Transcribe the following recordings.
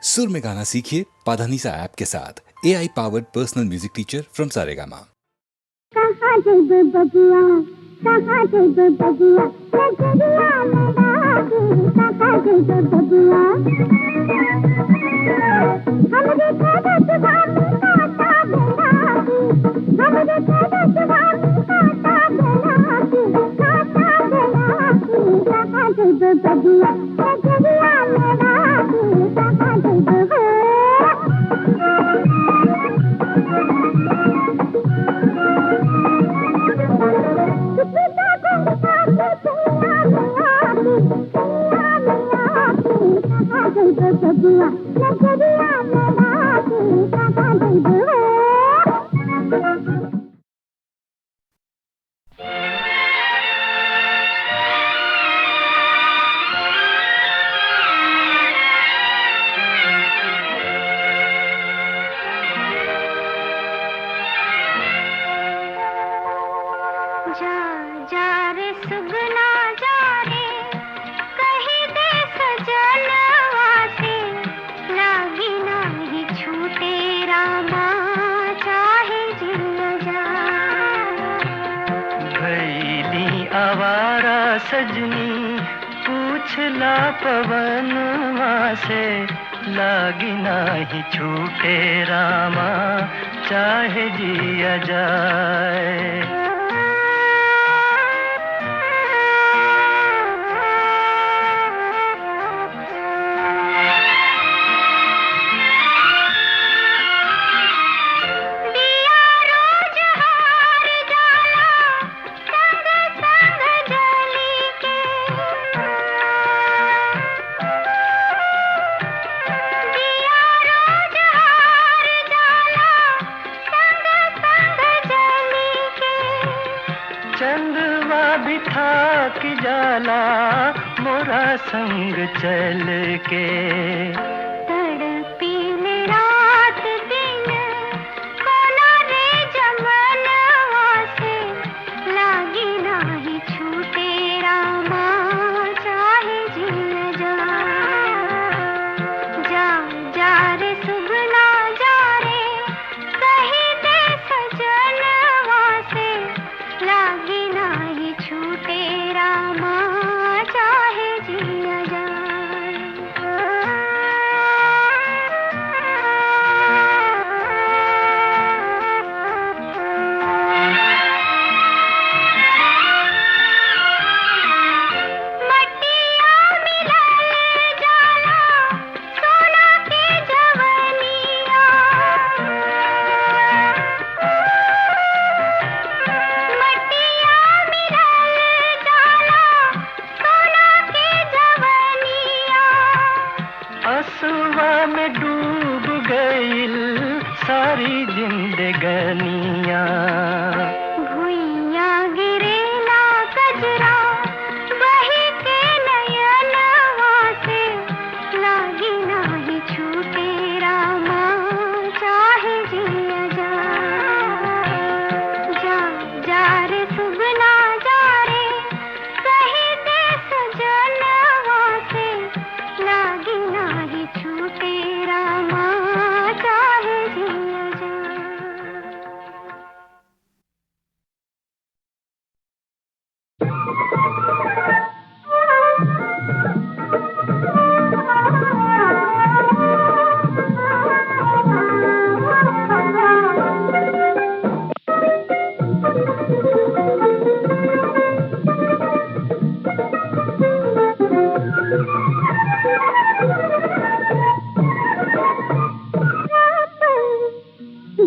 सुर में गाना सीखिए पाधानीसा ऐप के साथ। AI powered personal music teacher from Saregama. कहाँ जइबे बबुआ, कहाँ जइबे बबुआ, नजरिया लड़ा के कहाँ जइबे बबुआ। हमरे खेत जुबानी काटा बेला की, हमरे खेत जुबानी काटा बेला की, काटा बेला की, कहाँ जइबे बबुआ, नजरिया लड़ा के कहाँ जइबे हो। बबुआ नजरिया लड़ा के कहाँ जइबे हो। जा जा रे सुगना जा रे, कहीं दे सजनवा से, लागी नाही छूटे रामा चाहे जिल जा। भैली आवारा सजनी पूछला पवनवा से, लागी नाही छूटे रामा चाहे जिया जाए। चंदवा बिठा के जाला मोरा संग चल के, तड़पील रात दिन कोना रे जमनवा से, लागी नाही छूटे रामा चाहे जिल जा। जा जा रे सुगना जा रे, कहीं दे सजनवा से, लागी नाही छूटे रामा चाहे जिया जाए। मटिया मिलाए जाला सोना के जवनिया, मटिया मिलाए जाला सोना के जवनिया। असुआ में डूब गईल सारी जिंदगनिया। भुइया गिरेला कजरा बही के नयनवा से, लागी नाही छूटे रामा चाहे जिया जा। जा जा रे सुगना जा रे, कहीं दे सजनवा से, लागी नाही छूटे रामा चाहे जिया जा।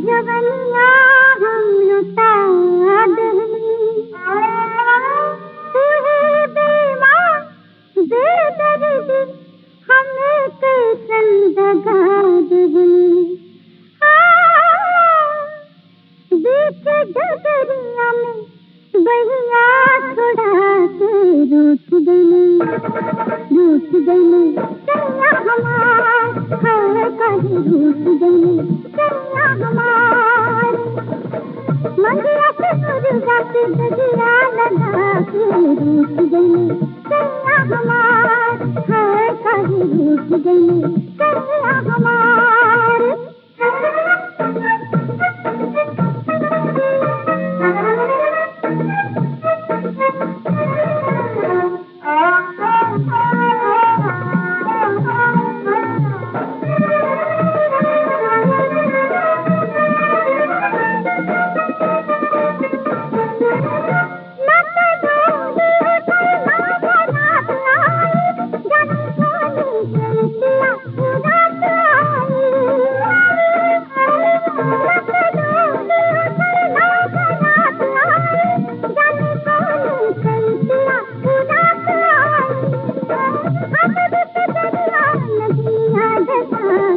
जवनिया हम लुटा दही, तू ही बेईमान बेदर्दी हमें कैसन दगा दही। बीच डगरिया में बहिया छोड़ा के रूठ गई कन्या हमार, है कहीं रूठ गई कन्या हमार। मंदिया से मुर्गा के दगिया लगा के रूठ गई कन्या हमार, है कहीं रूठ गई कन्या हमार।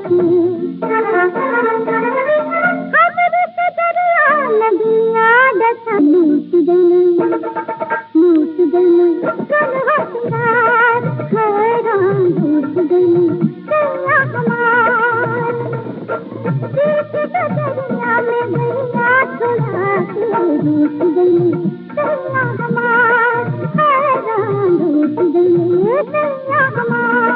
की हमरे से दरिया नदिया दशा लूट गई कल होशियार हैरान लूट गई सैया हमार बीच दरिया में गैया थोड़ा के रूठ गई सैया हमार हैरान लूट गई सैया हमार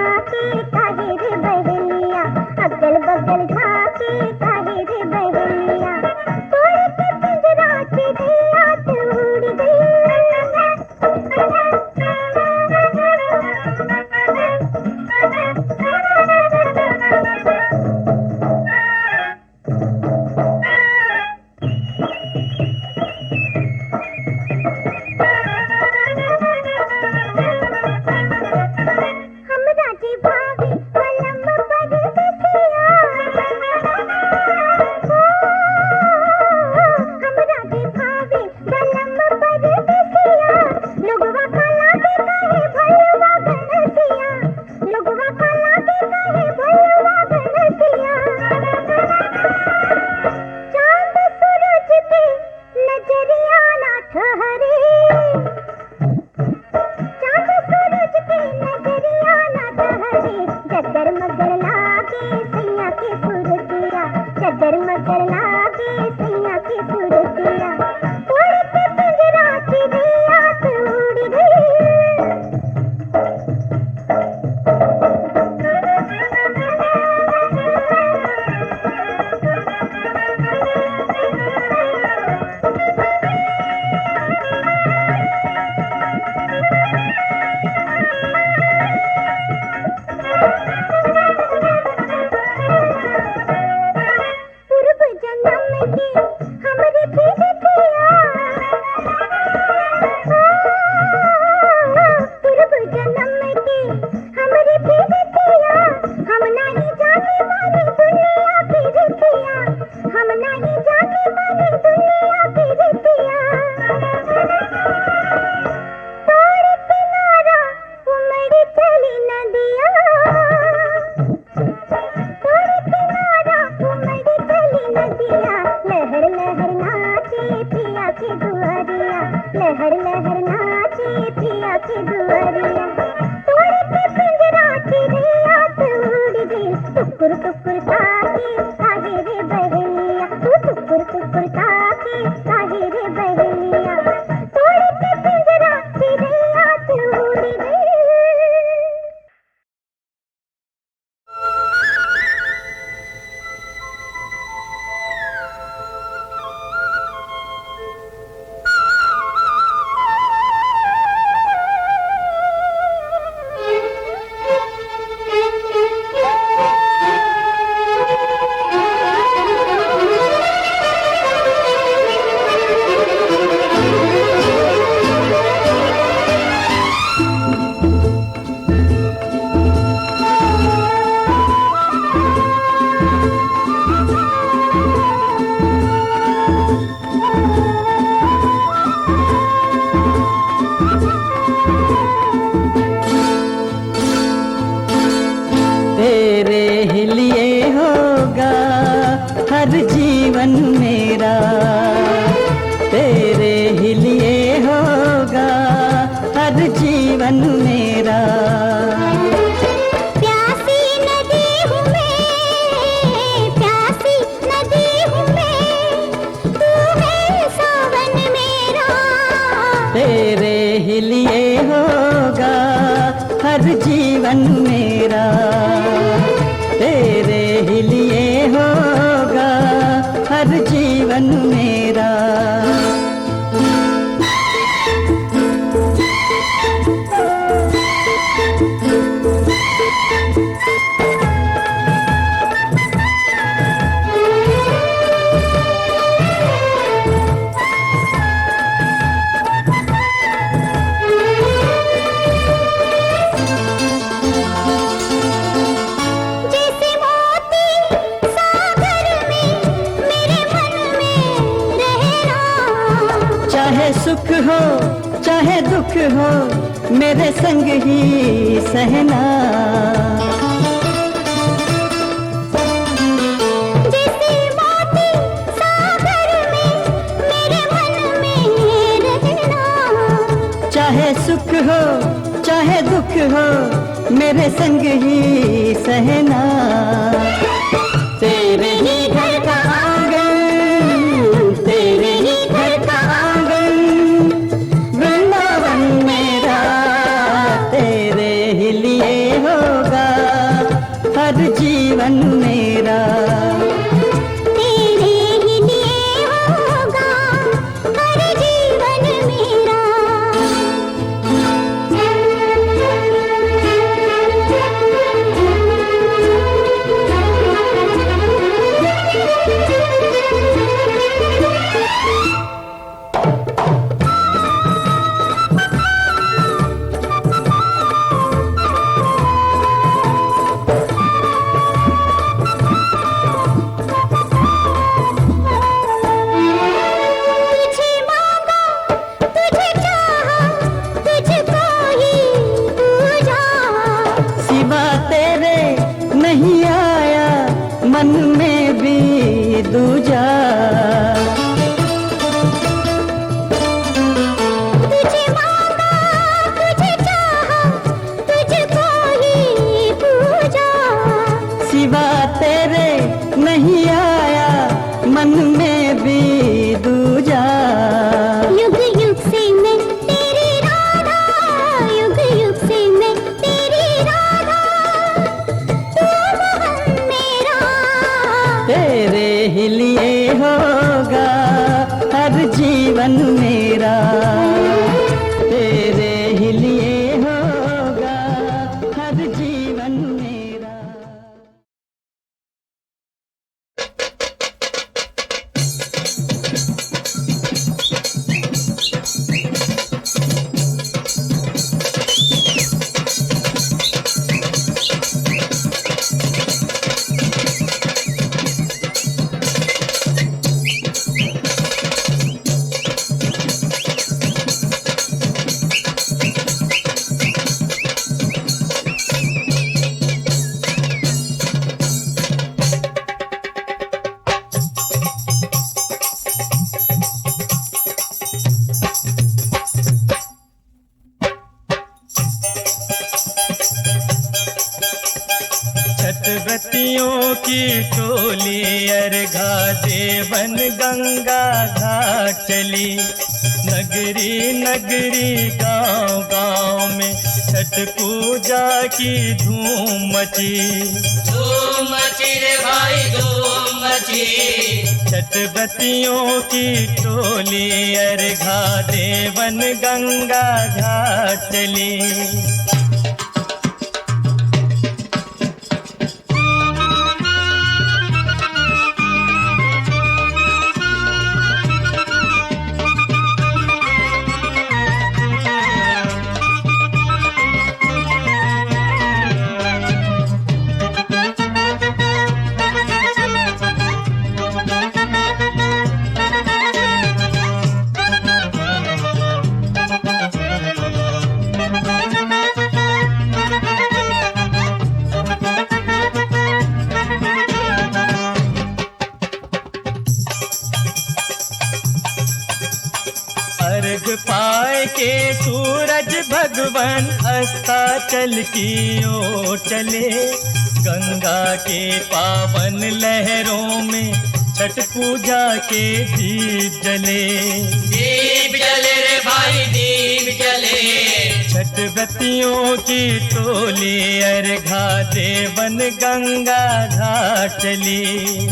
झाके काहे रे बहेलिया, अगल बगल झाके काहे रे बहेलिया, तोड़ के पिंजरा चिड़िया तो उड़ गई। हमरा जी भाभी कलम पर बिसिया, हमरा जी भाभी कलम पर बिसिया, लोगवा काला के काहे भलवा बनसिया, लोगवा काला के काहे भलवा बनसिया, चांद सूरज पे नजरिया ना ठहरे, चांद सूरज पे नजरिया ना ठहरे, जगर मगर लागे सैया के सुरतिया, जगर मगर लागे सैया के सुरतिया, तोड़ के पिंजरा चिड़िया तो उड़ गई। पूर्व जन्म की हमरी प्रीतिया, पूर्व जन्म की हमरी प्रीतिया, हम नहीं जाने वाली दुनिया प्रीतिया, हम नहीं जाने वाली दुनिया प्रीतिया, तोड़ किनारा उमड़ चली नदिया, तोड़ किनारा उमड़ चली नदिया, लहर लहर नाचे पिया के दुआरिया, लहर लहर नाचे पिया के दुआरिया, तोड़ के पिंजरा चिड़िया तो उड़ गई। टुकुर टुकुर ताके काहे रे बहेलिया, तू टुकुर टुकुर ताके काहे रे बहेलिया, तोड़ के पिंजरा चिड़िया तो उड़ गई। तेरे ही लिए होगा हर जीवन मेरा, तेरे ही लिए होगा हर जीवन मेरा। प्यासी नदी हूँ मैं, प्यासी नदी हूँ मैं, तू है सावन मेरा। तेरे ही लिए होगा हर जीवन मेरा, तेरे ही लिए होगा हर जीवन मेरा। जैसे मोती सागर में मेरे मन में रहना, चाहे सुख हो चाहे दुख हो मेरे संग ही सहना। जैसे मोती सागर में मेरे मन में रहना, चाहे सुख हो चाहे दुख हो मेरे संग ही सहना। तेरे ही घर का आंगन, तेरे ही घर का आंगन, वृंदावन मेरा तेरे ही लिए होगा जीवन मेरा। तेरे ही लिए होगा हर जीवन मेरा। तुझे मांगा, तुझे चाहा, तुझको ही पूजा। सिवा तेरे नहीं आया मन में भी दूजा। तुझे मांगा, तुझे चाहा, तुझको ही पूजा। सिवा तेरे नहीं आया मन में भी दूजा। युग युग से मैं तेरी राधा, युग युग से मैं तेरी राधा। तू मोहन मेरा। तेरे ही लिए होगा हर जीवन मेरा। तेरे ही लिए होगा हर जीवन मेरा। छठव्रतियों की टोली अर्घा देवन गंगा घाट चली। नगरी नगरी गांव गांव में छठ पूजा की धूम मची। धूम मची रे भाई धूम मची। छठव्रतियों की टोली अर्घा देवन गंगा घाट चली। अर्घ पाए के सूरज भगवान अस्ताचल की ओर चले। गंगा के पावन लहरों में छठ पूजा के दीप जले। दीप जले रे भाई दीप जले। छठव्रतियों की टोली अर्घा देवन गंगा घाट चली।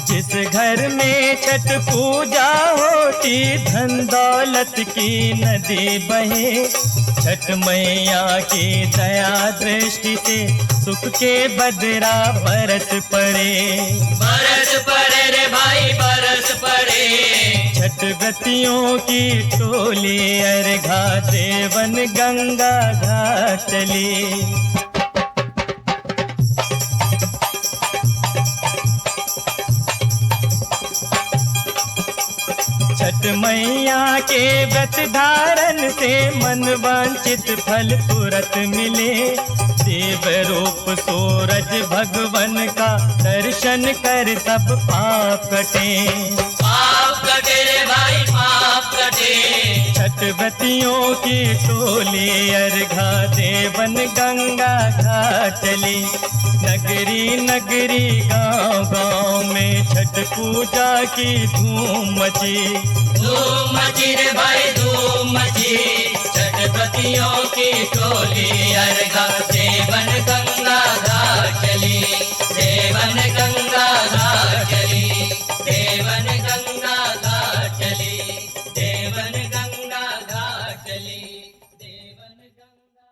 जिस घर में छठ पूजा होती धन दौलत की नदी बहे। छठ मैया की दया दृष्टि से सुख के बदरा बरस पड़े। बरस पड़े रे भाई बरस पड़े। छठ व्रतियों की टोली अर्घा देवन गंगा घाट चली। मैया के व्रत धारण से मन वांछित फल तुरंत मिले। देव रूप सूरज भगवन का दर्शन कर सब पाप कटे। पाप कटे रे भाई पाप कटे। छठवतियों की टोली अर्घा देवन गंगा घाट चली। नगरी नगरी गांव गांव में छठ पूजा की धूम मची। धूम मची रे भाई धूम मची। छठपतियों की टोली अर्घा देवन गंगा घाट चली। देवन गंगा घाट चली। देवन गंगा घाट चली। देवन गंगा घाट चली। देवन गंगा।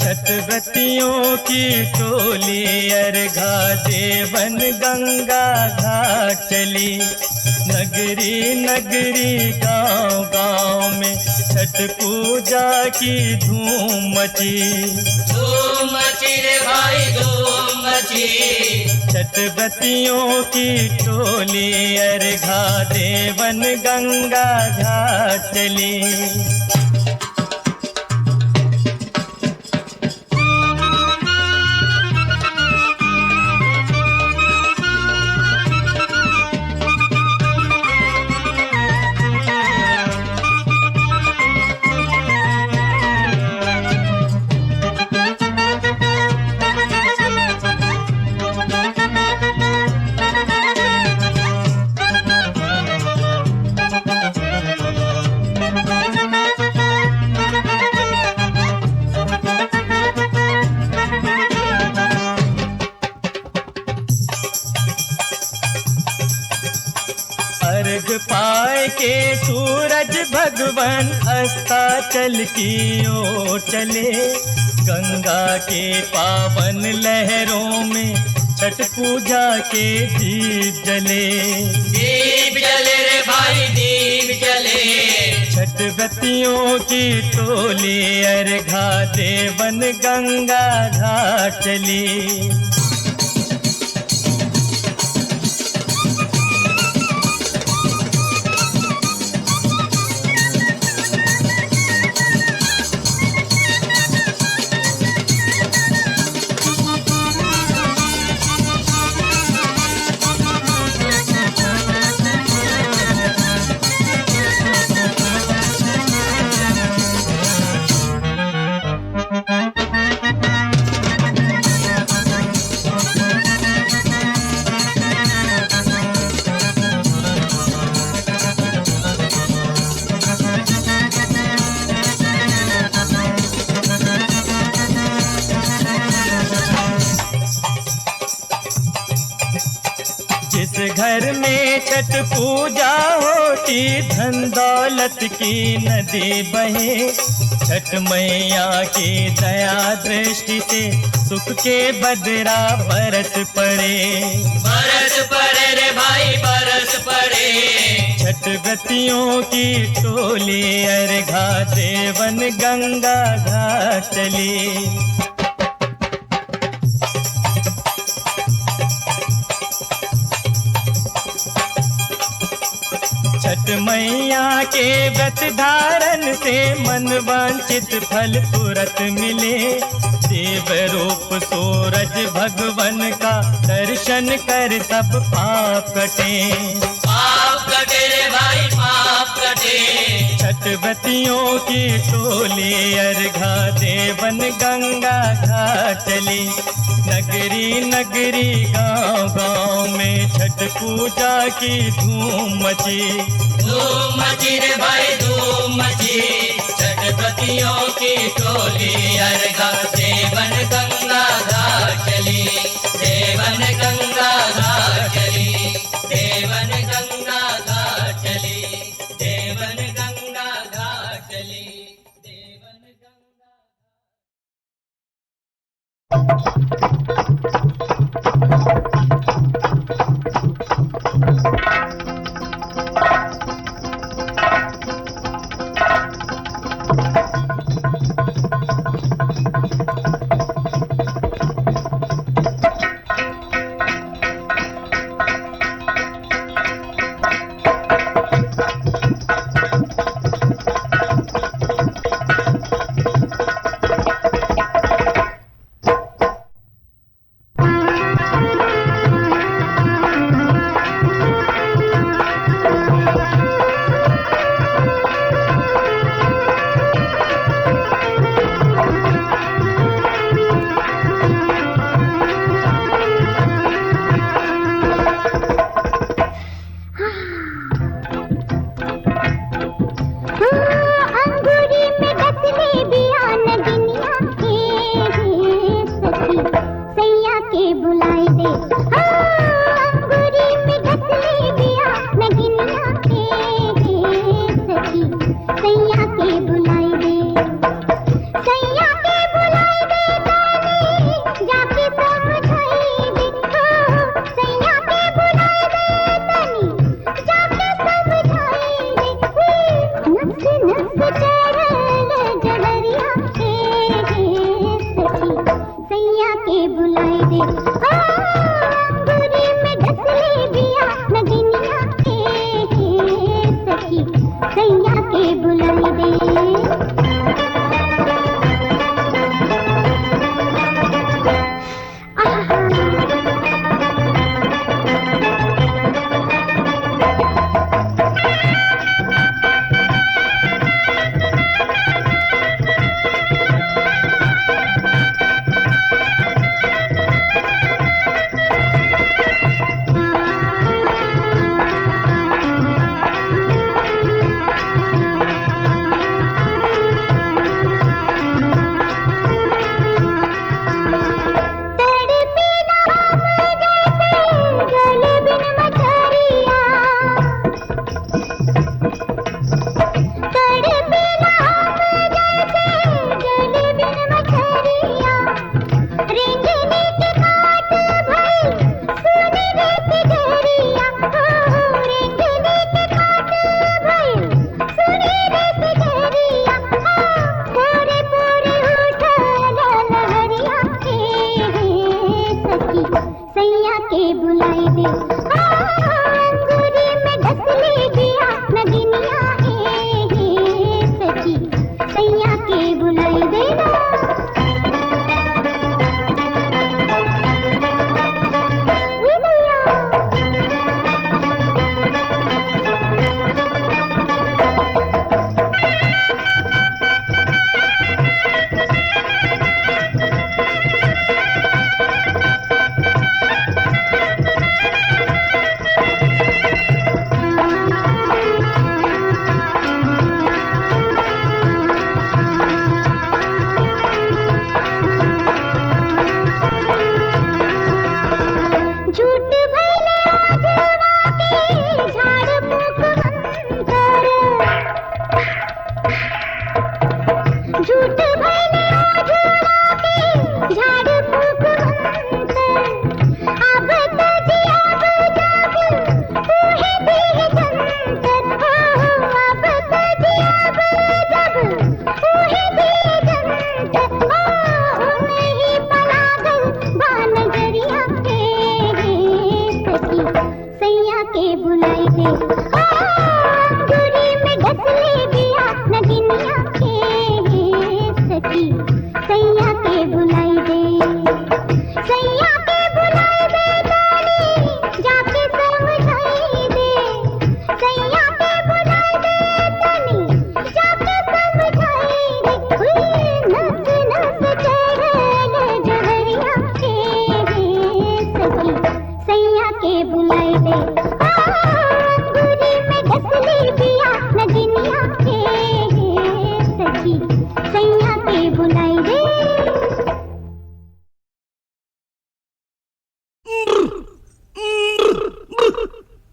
छठवतियों की टोली अर्घा देवन गंगा घाट चली। नगरी नगरी गांव गांव में छठ पूजा की धूम मची। धूम मची रे भाई धूम मची। छठवतियों की टोली अर्घा देवन गंगा घाट चली। अर्घ पाए के सूरज भगवान अस्ताचल की ओर चले। गंगा के पावन लहरों में छठ पूजा के दीप जले। दीप जले रे भाई दीप जले। छठवतियों की टोली अर्घा देवन गंगा घाट चली। जिस घर में छठ पूजा होती धन दौलत की नदी बहे। छठ मैया की दया दृष्टि से सुख के बदरा बरस पड़े। बरस पड़े रे भाई बरस पड़े। छठवतियों की टोली अर्घा देवन गंगा घाट चली। छठ मैया के व्रत धारण से मन वांछित फल तुरंत मिले। देव रूप सूरज भगवन का दर्शन कर सब पाप कटे। पाप कटे रे भाई पाप कटे। छठ छठवतियों की टोली अर्घा देवन गंगा घाट चली। नगरी नगरी गांव गांव में छठ पूजा की धूम मची। धूम मची रे भाई धूम मची, छठपतियों की टोली अर्घा देवन गंगा घाट चली। देवन गंगा घाट चली, देवन गंगा घाट चली, देवन गंगा घाट चली, देवन गंगा।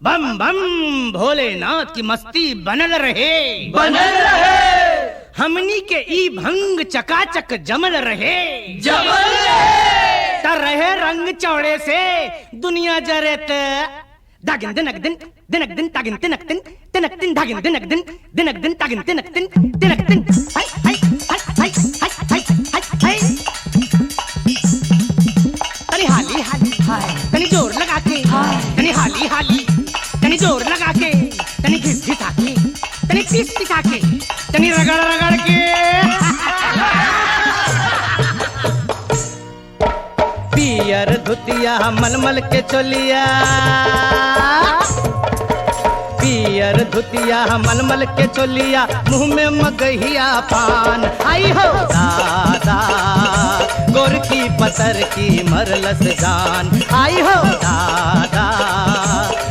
बम बम भोलेनाथ की मस्ती बनल रहे, बनल रहे, हमनी के ई भंग चकाचक जमल रहे, जमल रहे, ता रहे रंग चौड़े से दुनिया जरे ते दागिन दिनक दिन दिनक दिन तागिन तिनक दिन तिनक दिन दागिन दिनक दिन दिनक दिन तागिन तिनक दिन तिनक दिन हाय हाय हाय हाय हाय हाय हाय हाय तनी हाली हाली तनी जोर लगा के तनी हाली हाली तनी जोर लगा के तनी घिस घिसा के तनी पीस पिसा के तनी रगड़ रगड़ के पियर धुतिया मलमल के चोलिया, पियर धुतिया मलमल के चोलिया, मुंह में मगहिया पान। आई हो दादा गोर की पतर की मरलस जान, आई हो दादा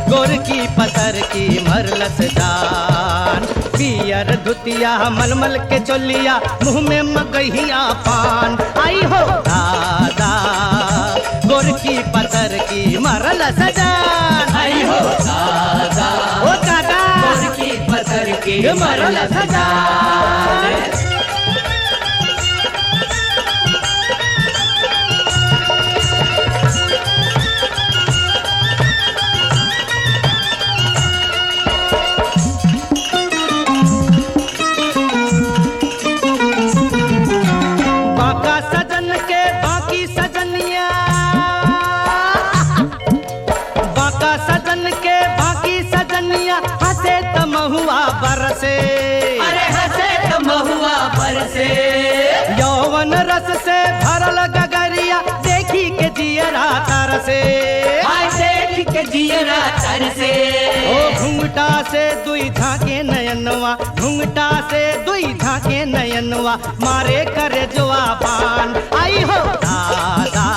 गोर की पतर की मरलस जान। पियर धुतिया मलमल के चोलिया, मुंह में मगहिया पान। आई हो दादा गोर की पतर की मरलस जान, आई हो दादा, ओ दादा गोर की पतर की मरलस जान। बाका सजन के बाकी सजनिया, बाका सजन के बाकी सजनिया, हंसे त महुआ बरसे, अरे हंसे तो महुआ बरसे, यौवन रस से भरल गगरिया, देखी के जियरा तरसे। हाय देख के जियरा तरसे, ओ घुंघटा से दुई झाके नयनवा, घुंघटा से दुई झाके नयनवा, मारे करे जुआ पान। आई हो दादा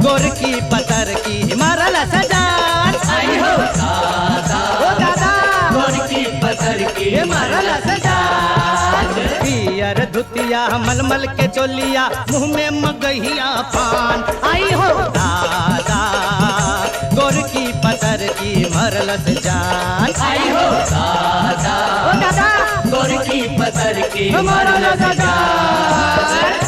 गोर की पतर की मरल सजान, आई हो दादा, ओ दादा गोर की पतर की मरल सजान। पियर धुतिया मलमल के चोलिया, मुंह में मगहिया पान। आई हो दादा गोर की पतर की मरलस जान, आई हो दादा, ओ दादा गोर की पतर की मरलस जान।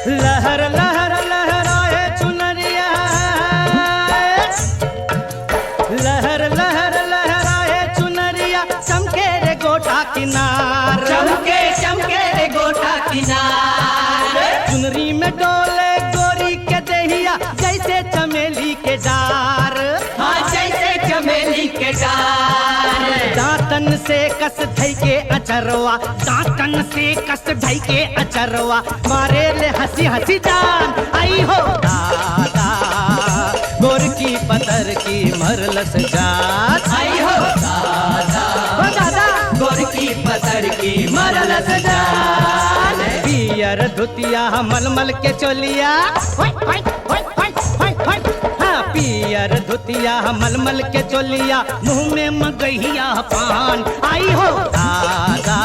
लहर लहर लहराए चुनरिया, लहर लहर लहराए चुनरिया, चमके रे गोटा किनार, चमके चमके रे गोटा किनार, चुनरी में डोले गोरी के दहिया, जैसे चमेली के डार। हाँ जैसे चमेली के डार, दांतन से कस धई के अचरवा, दांतन से कस धई के अचरवा, मारे ले हंसी हंसी जान। आई हो दादा गोर की पतर की मरलस जान, आई हो दादा, ओ दादा गोर की पतर की मरलस जान। पियर धुतिया मलमल के चोलिया, हाँ पियर धुतिया मलमल के चोलिया, मुंह में मगहिया पान। आई हो दादा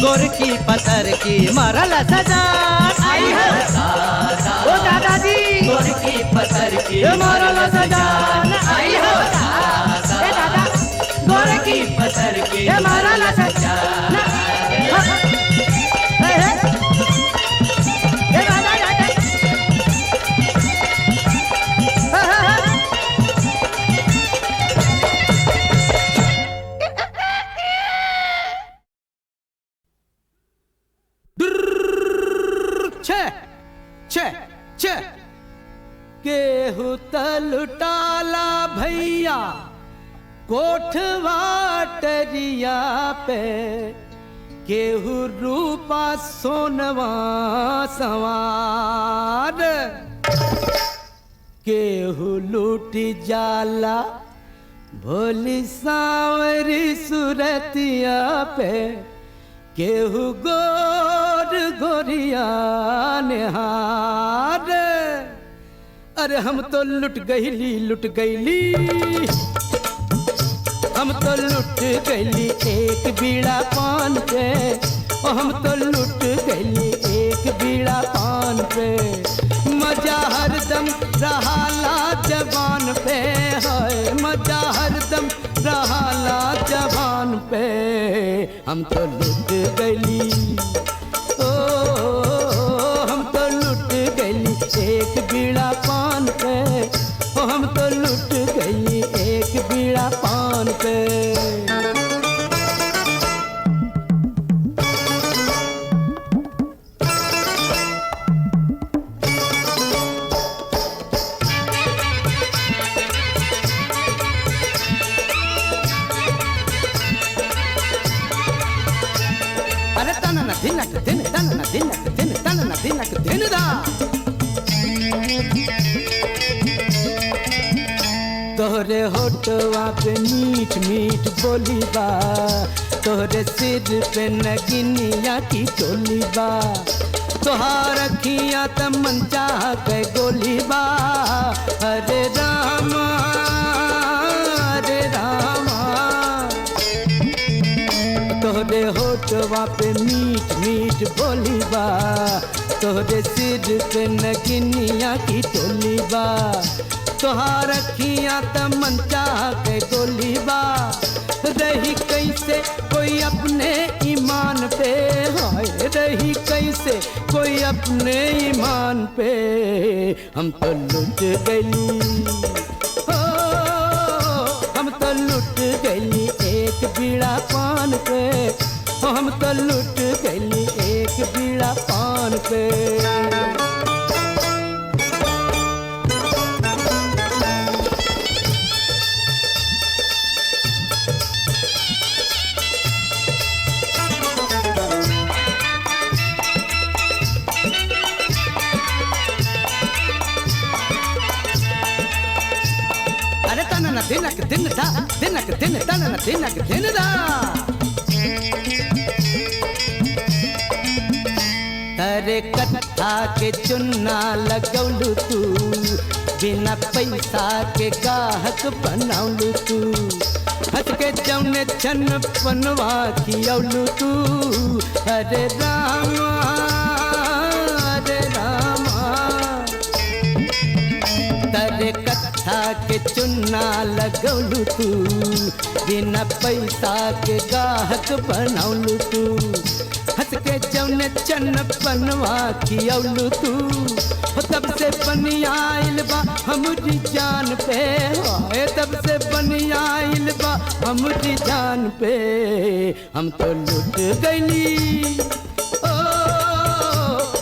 गोर की पतर की मरलस जान, आई हो दादा, ओ दादाजी गोर की पतर की मरलस जान। आई हो दादा, ए दादा गोर की पतर की मरलस जान। केहू तलुटाला भैया कोठवा टरिया पे, केहू रूपा सोनवा सवार, केहू लूट जाला भोली सांवरी सुरतिया पे, केहू गोर गोर गोरिया निहार, अरे हम तो लुट गईली लुट गईली, हम तो लुट गईली एक बीड़ा पान पे, ओ हम तो लुट गईली एक बीड़ा पान पे। मजा हरदम रहाला जवान पे, है मजा हरदम रहाला जवान पे, हम तो लुट गईली, ओ हम तो लुट गईली एक बीड़ा पान पे, ओ हम तो लुट गईली एक बीड़ा पान पे। अरे तना ना धिनक धिन, तना ना धिनक धिन, तना ना धिनक धिन दा। तोहरे होठवा पे मीठ मीठ बोली बा, तोहरे सिर पे नगिनिया की टोली बा, तोहार अखियां त मंचा के गोली बा। हरे रामा हरे रामा, तोहरे होठवा पे मीठ मीठ बोली बा, तोहरे सिर पे नगिनिया की टोली बा, तोहार अखियां त मंचा के गोली बा। रही कैसे कोई अपने ईमान पे, हाय रही कैसे कोई अपने ईमान पे, हम तो लुट गईली, हो हम तो लुट गईली एक बीड़ा पान पे, हो हम तो लुट गईली एक बीड़ा पान पे। अरे तना ना धिनक धिन दा, धिनक धिन तना ना धिनक धिन दा। अरे कत्था के चुन्ना लगौलू तू, बिना पैसा के गाहक बनौलू तू, हंस के जौने छन पनवा खियौलू तू। हरे रामा हरे रामा, तरे कत्था के चुन्ना लगौलू तू, बिना पैसा के गाहक बनौलू तू, हंस के जौने चन पनवा खियौलू तू। तब से बनियाइल बा हमरी जान पे, हाय तब से बनियाइल बा हमरी जान पे, हम तो लुट गईली, ओ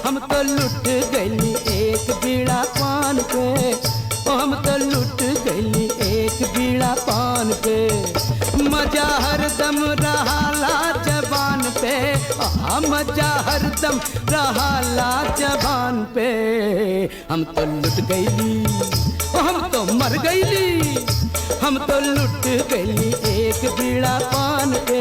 हम तो लुट गईली एक बीड़ा पान पे, ओ हम तो लुट गईली एक बीड़ा पान पे। मजा हरदम रहाला जबान पे, मजा हरदम रहाला जबान पे, हम तो लुट गईली, ओ हम तो मर गईली, हम तो लुट गईली एक बीड़ा पान पे,